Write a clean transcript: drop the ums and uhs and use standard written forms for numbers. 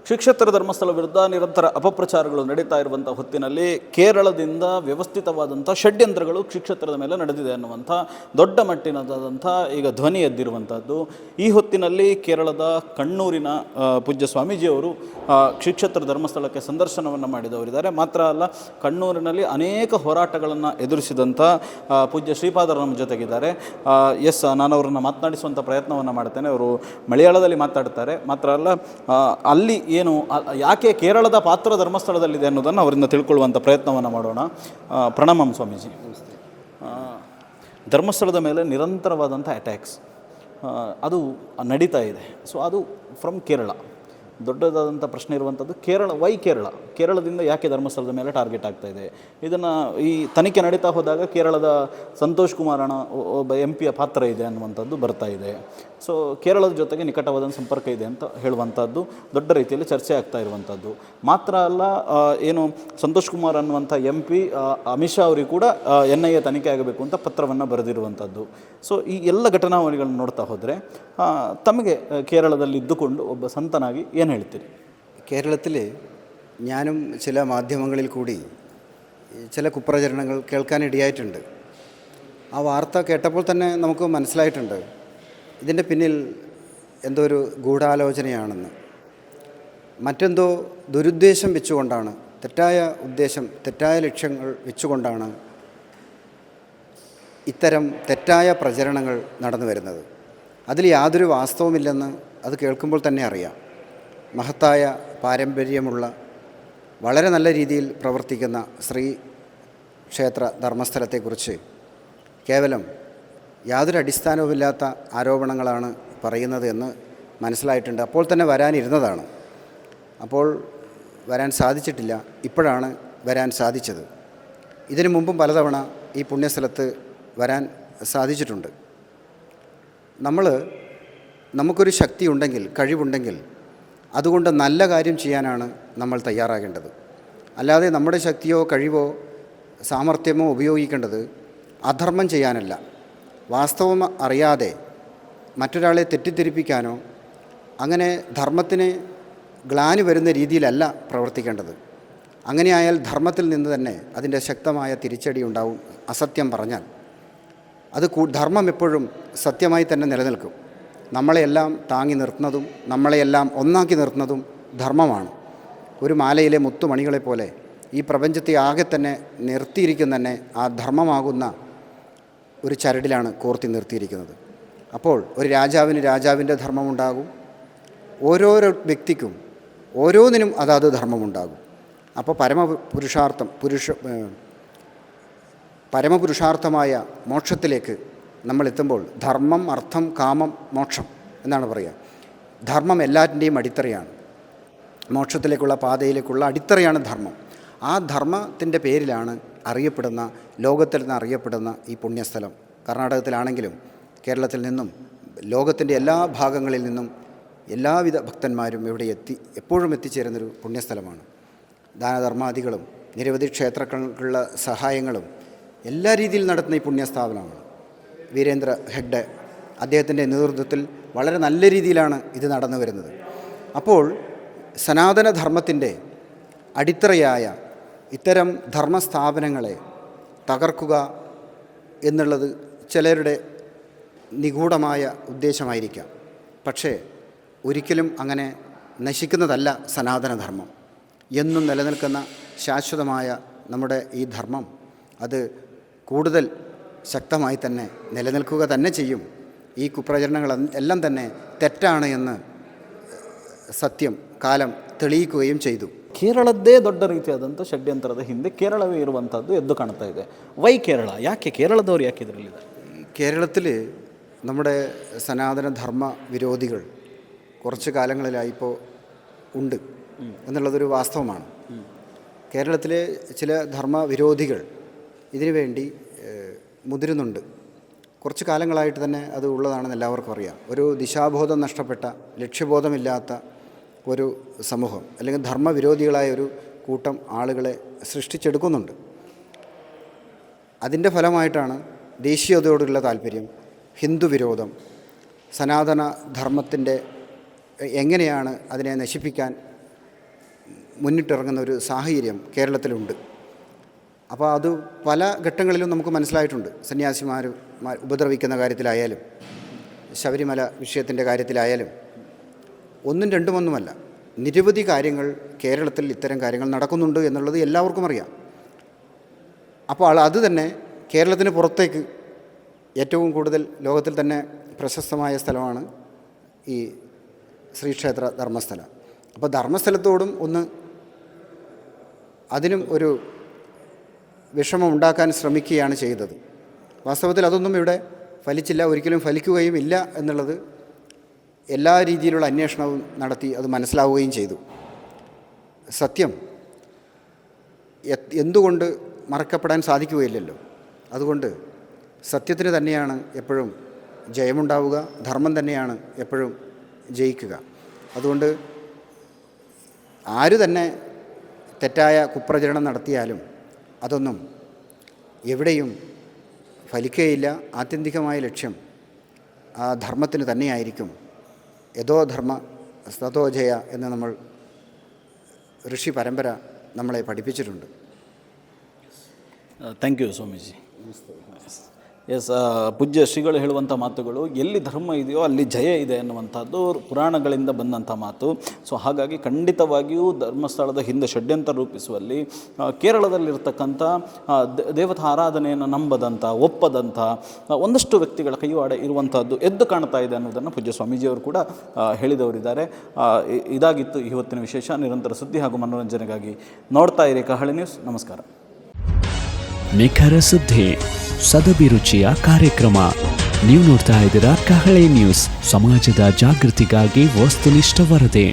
ಶ್ರೀಕ್ಷೇತ್ರ ಧರ್ಮಸ್ಥಳ ವಿರುದ್ಧ ನಿರಂತರ ಅಪಪ್ರಚಾರಗಳು ನಡೀತಾ ಇರುವಂಥ ಹೊತ್ತಿನಲ್ಲಿ ಕೇರಳದಿಂದ ವ್ಯವಸ್ಥಿತವಾದಂಥ ಷಡ್ಯಂತ್ರಗಳು ಶ್ರೀಕ್ಷೇತ್ರದ ಮೇಲೆ ನಡೆದಿದೆ ಅನ್ನುವಂಥ ದೊಡ್ಡ ಮಟ್ಟಿನದಾದಂಥ ಈಗ ಧ್ವನಿ ಎದ್ದಿರುವಂಥದ್ದು. ಈ ಹೊತ್ತಿನಲ್ಲಿ ಕೇರಳದ ಕಣ್ಣೂರಿನ ಪೂಜ್ಯ ಸ್ವಾಮೀಜಿಯವರು ಶ್ರೀಕ್ಷೇತ್ರ ಧರ್ಮಸ್ಥಳಕ್ಕೆ ಸಂದರ್ಶನವನ್ನು ಮಾಡಿದವರಿದ್ದಾರೆ. ಮಾತ್ರ ಅಲ್ಲ, ಕಣ್ಣೂರಿನಲ್ಲಿ ಅನೇಕ ಹೋರಾಟಗಳನ್ನು ಎದುರಿಸಿದಂಥ ಪೂಜ್ಯ ಶ್ರೀಪಾದರು ನಮ್ಮ ಜೊತೆಗಿದ್ದಾರೆ. ನಾನು ಅವರನ್ನು ಮಾತನಾಡಿಸುವಂಥ ಪ್ರಯತ್ನವನ್ನು ಮಾಡ್ತೇನೆ. ಅವರು ಮಲಯಾಳದಲ್ಲಿ ಮಾತಾಡ್ತಾರೆ. ಮಾತ್ರ ಅಲ್ಲ, ಅಲ್ಲಿ ಏನು ಯಾಕೆ ಕೇರಳದ ಪಾತ್ರ ಧರ್ಮಸ್ಥಳದಲ್ಲಿದೆ ಅನ್ನೋದನ್ನು ಅವರಿಂದ ತಿಳ್ಕೊಳ್ಳುವಂಥ ಪ್ರಯತ್ನವನ್ನು ಮಾಡೋಣ. ಪ್ರಣಾಮಂ ಸ್ವಾಮೀಜಿ. ಧರ್ಮಸ್ಥಳದ ಮೇಲೆ ನಿರಂತರವಾದಂಥ ಅಟ್ಯಾಕ್ಸ್ ಅದು ನಡೀತಾ ಇದೆ. ಸೊ ಅದು ಫ್ರಮ್ ಕೇರಳ. ದೊಡ್ಡದಾದಂಥ ಪ್ರಶ್ನೆ ಇರುವಂಥದ್ದು ಕೇರಳದಿಂದ ಯಾಕೆ ಧರ್ಮಸ್ಥಳದ ಮೇಲೆ ಟಾರ್ಗೆಟ್ ಆಗ್ತಾ ಇದೆ? ಇದನ್ನು ಈ ತನಿಖೆ ನಡೀತಾ ಹೋದಾಗ ಕೇರಳದ ಸಂತೋಷ್ ಕುಮಾರಣ ಒಬ್ಬ MP ಪಾತ್ರ ಇದೆ ಅನ್ನುವಂಥದ್ದು ಬರ್ತಾ ಇದೆ. ಸೊ ಕೇರಳದ ಜೊತೆಗೆ ನಿಕಟವಾದ ಸಂಪರ್ಕ ಇದೆ ಅಂತ ಹೇಳುವಂಥದ್ದು ದೊಡ್ಡ ರೀತಿಯಲ್ಲಿ ಚರ್ಚೆ ಆಗ್ತಾ ಇರುವಂಥದ್ದು. ಮಾತ್ರ ಅಲ್ಲ, ಏನು ಸಂತೋಷ್ ಕುಮಾರ್ ಅನ್ನುವಂಥ MP ಅಮಿತ್ ಶಾ ಅವರಿಗೆ ಕೂಡ NIA ತನಿಖೆ ಆಗಬೇಕು ಅಂತ ಪತ್ರವನ್ನು ಬರೆದಿರುವಂಥದ್ದು. ಸೊ ಈ ಎಲ್ಲ ಘಟನಾವಳಿಗಳನ್ನು ನೋಡ್ತಾ ಹೋದರೆ തಮಗೆ കേരളത്തിൽ ഇദ്ദുകൊണ്ട് ഒಬ್ಬ സന്തനാಗಿ ಏನು ಹೇಳ್ತೀರಿ? കേരളത്തിൽ ഞാനും ചില മാധ്യമങ്ങളിൽ കൂടി ചില കുപ്രചരണങ്ങൾ കേൾക്കാനിടയായിട്ടുണ്ട്. ആ വാർത്ത കേട്ടപ്പോൾ തന്നെ നമുക്ക് മനസ്സിലായിട്ടുണ്ട് ഇതിൻ്റെ പിന്നിൽ എന്തോ ഒരു ഗൂഢാലോചനയാണെന്ന്. മറ്റെന്തോ ദുരുദ്ദേശം വെച്ചുകൊണ്ടാണ്, തെറ്റായ ഉദ്ദേശം, തെറ്റായ ലക്ഷ്യങ്ങൾ വെച്ചുകൊണ്ടാണ് ഇത്തരം തെറ്റായ പ്രചരണങ്ങൾ നടന്നു വരുന്നത്. അതിൽ യാതൊരു വാസ്തവമില്ലെന്ന് അത് കേൾക്കുമ്പോൾ തന്നെ അറിയാം. മഹത്തായ പാരമ്പര്യമുള്ള വളരെ നല്ല രീതിയിൽ പ്രവർത്തിക്കുന്ന ശ്രീ ക്ഷേത്ര ധർമ്മസ്ഥലത്തെക്കുറിച്ച് കേവലം യാതൊരു അടിസ്ഥാനവുമില്ലാത്ത ആരോപണങ്ങളാണ് പറയുന്നത് എന്ന് മനസ്സിലായിട്ടുണ്ട്. അപ്പോൾ തന്നെ വരാനിരുന്നതാണ്. അപ്പോൾ വരാൻ സാധിച്ചിട്ടില്ല. ഇപ്പോഴാണ് വരാൻ സാധിച്ചത്. ഇതിനു മുമ്പും പലതവണ ഈ പുണ്യസ്ഥലത്ത് വരാൻ സാധിച്ചിട്ടുണ്ട്. നമുക്കൊരു ശക്തിയുണ്ടെങ്കിൽ, കഴിവുണ്ടെങ്കിൽ അതുകൊണ്ട് നല്ല കാര്യം ചെയ്യാനാണ് നമ്മൾ തയ്യാറാകേണ്ടത്. അല്ലാതെ നമ്മുടെ ശക്തിയോ കഴിവോ സാമർഥ്യമോ ഉപയോഗിക്കേണ്ടത് അധർമ്മം ചെയ്യാനല്ല. വാസ്തവം അറിയാതെ മറ്റൊരാളെ തെറ്റിദ്ധരിപ്പിക്കാനോ അങ്ങനെ ധർമ്മത്തിന് ഗ്ലാനി വരുന്ന രീതിയിലല്ല പ്രവർത്തിക്കേണ്ടത്. അങ്ങനെയായാൽ ധർമ്മത്തിൽ നിന്ന് തന്നെ അതിൻ്റെ ശക്തമായ തിരിച്ചടി ഉണ്ടാവും. അസത്യം പറഞ്ഞാൽ അത് ധർമ്മം എപ്പോഴും സത്യമായി തന്നെ നിലനിൽക്കും. നമ്മളെയെല്ലാം താങ്ങി നിർത്തുന്നതും നമ്മളെയെല്ലാം ഒന്നാക്കി നിർത്തുന്നതും ധർമ്മമാണ്. ഒരു മാലയിലെ മുത്തുമണികളെ പോലെ ഈ പ്രപഞ്ചത്തെ ആകെ തന്നെ നിർത്തിയിരിക്കുന്ന തന്നെ ആ ധർമ്മമാകുന്ന ഒരു ചരടിലാണ് കോർത്തി നിർത്തിയിരിക്കുന്നത്. അപ്പോൾ ഒരു രാജാവിന് രാജാവിൻ്റെ ധർമ്മമുണ്ടാകും, ഓരോരോ വ്യക്തിക്കും ഓരോന്നിനും അതാത് ധർമ്മമുണ്ടാകും. അപ്പോൾ പരമപുരുഷാർത്ഥമായ മോക്ഷത്തിലേക്ക് നമ്മൾ എത്തുമ്പോൾ ധർമ്മം, അർത്ഥം, കാമം, മോക്ഷം എന്നാണ് പറയുക. ധർമ്മം എല്ലാറ്റിൻ്റെയും അടിത്തറയാണ്. മോക്ഷത്തിലേക്കുള്ള പാതയിലേക്കുള്ള അടിത്തറയാണ് ധർമ്മം. ആ ധർമ്മത്തിൻ്റെ പേരിലാണ് ലോകത്തിൽ നിന്ന് അറിയപ്പെടുന്ന ഈ പുണ്യസ്ഥലം. കർണാടകത്തിലാണെങ്കിലും കേരളത്തിൽ നിന്നും ലോകത്തിൻ്റെ എല്ലാ ഭാഗങ്ങളിൽ നിന്നും എല്ലാവിധ ഭക്തന്മാരും ഇവിടെ എപ്പോഴും എത്തിച്ചേരുന്നൊരു പുണ്യസ്ഥലമാണ്. ദാനധർമാദികളും നിരവധി ക്ഷേത്രങ്ങൾക്കുള്ള സഹായങ്ങളും എല്ലാ രീതിയിൽ നടത്തുന്ന ഈ പുണ്യസ്ഥാപനമാണ്. വീരേന്ദ്ര ഹെഗ്ഡെ അദ്ദേഹത്തിൻ്റെ നേതൃത്വത്തിൽ വളരെ നല്ല രീതിയിലാണ് ഇത് നടന്നു വരുന്നത്. അപ്പോൾ സനാതനധർമ്മത്തിൻ്റെ അടിത്തറയായ ഇത്തരം ധർമ്മസ്ഥാപനങ്ങളെ തകർക്കുക എന്നുള്ളത് ചിലരുടെ നിഗൂഢമായ ഉദ്ദേശമായിരിക്കാം. പക്ഷേ ഒരിക്കലും അങ്ങനെ നശിക്കുന്നതല്ല സനാതനധർമ്മം. എന്നും നിലനിൽക്കുന്ന ശാശ്വതമായ നമ്മുടെ ഈ ധർമ്മം അത് കൂടുതൽ ശക്തമായി തന്നെ നിലനിൽക്കുക തന്നെ ചെയ്യും. ഈ കുപ്രചരണങ്ങൾ എല്ലാം തന്നെ തെറ്റാണ് എന്ന് സത്യം കാലം തെളിയിക്കുകയും ചെയ്തു. ಕೇರಳದ್ದೇ ದೊಡ್ಡ ರೀತಿಯಾದಂಥ ಷಡ್ಯಂತ್ರದ ಹಿಂದೆ ಕೇರಳವೇ ಇರುವಂಥದ್ದು ಎದ್ದು ಕಾಣ್ತಾ ಇದೆ. ವೈ ಕೇರಳ? ಯಾಕೆ ಕೇರಳದವರು ಯಾಕೆ ಇದರಲ್ಲಿದ್ದಾರೆ? കേരളത്തിൽ നമ്മുടെ സനാതനധർമ്മ വിരോധികൾ കുറച്ച് കാലങ്ങളിലായിപ്പോൾ ഉണ്ട് എന്നുള്ളതൊരു വാസ്തവമാണ്. കേരളത്തിലെ ചില ധർമ്മ വിരോധികൾ ഇതിനു വേണ്ടി മുതിരുന്നുണ്ട്. കുറച്ച് കാലങ്ങളായിട്ട് തന്നെ അത് ഉള്ളതാണെന്ന് എല്ലാവർക്കും അറിയാം. ഒരു ദിശാബോധം നഷ്ടപ്പെട്ട, ലക്ഷ്യബോധമില്ലാത്ത ഒരു സമൂഹം അല്ലെങ്കിൽ ധർമ്മവിരോധികളായ ഒരു കൂട്ടം ആളുകളെ സൃഷ്ടിച്ചെടുക്കുന്നുണ്ട്. അതിൻ്റെ ഫലമായിട്ടാണ് ദേശീയതയോടുള്ള താല്പര്യം, ഹിന്ദു വിരോധം, സനാതന ധർമ്മത്തിൻ്റെ എങ്ങനെയാണ് അതിനെ നശിപ്പിക്കാൻ മുന്നിട്ടിറങ്ങുന്ന ഒരു സാഹചര്യം കേരളത്തിലുണ്ട്. അപ്പോൾ അത് പല ഘട്ടങ്ങളിലും നമുക്ക് മനസ്സിലായിട്ടുണ്ട്. സന്യാസിമാർ ഉപദ്രവിക്കുന്ന കാര്യത്തിലായാലും ശബരിമല വിഷയത്തിൻ്റെ കാര്യത്തിലായാലും ഒന്നും രണ്ടുമൊന്നുമല്ല, നിരവധി കാര്യങ്ങൾ കേരളത്തിൽ ഇത്തരം കാര്യങ്ങൾ നടക്കുന്നുണ്ട് എന്നുള്ളത് എല്ലാവർക്കും അറിയാം. അപ്പോൾ അത് തന്നെ കേരളത്തിന് പുറത്തേക്ക് ഏറ്റവും കൂടുതൽ ലോകത്തിൽ തന്നെ പ്രശസ്തമായ സ്ഥലമാണ് ഈ ശ്രീക്ഷേത്ര ധർമ്മസ്ഥലം. അപ്പോൾ ധർമ്മസ്ഥലത്തോടും അതിനും ഒരു വിഷമം ഉണ്ടാക്കാൻ ശ്രമിക്കുകയാണ് ചെയ്തത്. വാസ്തവത്തിൽ അതൊന്നും ഇവിടെ ഫലിച്ചില്ല, ഒരിക്കലും ഫലിക്കുകയും ഇല്ല എന്നുള്ളത് എല്ലാ രീതിയിലുള്ള അന്വേഷണവും നടത്തി അത് മനസ്സിലാവുകയും ചെയ്തു. സത്യം എന്തുകൊണ്ട് മറക്കപ്പെടാൻ സാധിക്കുകയില്ലല്ലോ. അതുകൊണ്ട് സത്യത്തിന് തന്നെയാണ് എപ്പോഴും ജയമുണ്ടാവുക, ധർമ്മം തന്നെയാണ് എപ്പോഴും ജയിക്കുക. അതുകൊണ്ട് ആര് തന്നെ തെറ്റായ കുപ്രചരണം നടത്തിയാലും അതൊന്നും എവിടെയും ഫലിക്കുകയില്ല. ആത്യന്തികമായ ലക്ഷ്യം ആ ധർമ്മത്തിന് തന്നെയായിരിക്കും. യഥോ ധർമ്മ തഥോ ജയ എന്ന് നമ്മൾ ഋഷി പരമ്പര നമ്മളെ പഠിപ്പിച്ചിട്ടുണ്ട്. Thank you Swamiji. ಎಸ್, ಪೂಜ್ಯ ಶ್ರೀಗಳು ಹೇಳುವಂಥ ಮಾತುಗಳು, ಎಲ್ಲಿ ಧರ್ಮ ಇದೆಯೋ ಅಲ್ಲಿ ಜಯ ಇದೆ ಅನ್ನುವಂಥದ್ದು ಪುರಾಣಗಳಿಂದ ಬಂದಂಥ ಮಾತು. ಸೊ ಹಾಗಾಗಿ ಖಂಡಿತವಾಗಿಯೂ ಧರ್ಮಸ್ಥಳದ ಹಿಂದೆ ಷಡ್ಯಂತ್ರ ರೂಪಿಸುವಲ್ಲಿ ಕೇರಳದಲ್ಲಿರ್ತಕ್ಕಂಥ ದೇವತಾ ಆರಾಧನೆಯನ್ನು ನಂಬದಂಥ, ಒಪ್ಪದಂಥ ಒಂದಷ್ಟು ವ್ಯಕ್ತಿಗಳ ಕೈವಾಡ ಇರುವಂಥದ್ದು ಎದ್ದು ಕಾಣ್ತಾ ಇದೆ ಅನ್ನೋದನ್ನು ಪೂಜ್ಯ ಸ್ವಾಮೀಜಿಯವರು ಕೂಡ ಹೇಳಿದವರಿದ್ದಾರೆ. ಇದಾಗಿತ್ತು ಇವತ್ತಿನ ವಿಶೇಷ. ನಿರಂತರ ಸುದ್ದಿ ಹಾಗೂ ಮನೋರಂಜನೆಗಾಗಿ ನೋಡ್ತಾ ಇರಿ ಕಹಳೆ ನ್ಯೂಸ್. ನಮಸ್ಕಾರ. ನಿಖರ ಸುದ್ದಿ, ಸದಭಿರುಚಿಯ ಕಾರ್ಯಕ್ರಮ. ನೀವು ನೋಡ್ತಾ ಇದ್ದೀರಾ ಕಹಳೆ ನ್ಯೂಸ್, ಸಮಾಜದ ಜಾಗೃತಿಗಾಗಿ ವಸ್ತುನಿಷ್ಠ ವರದಿ.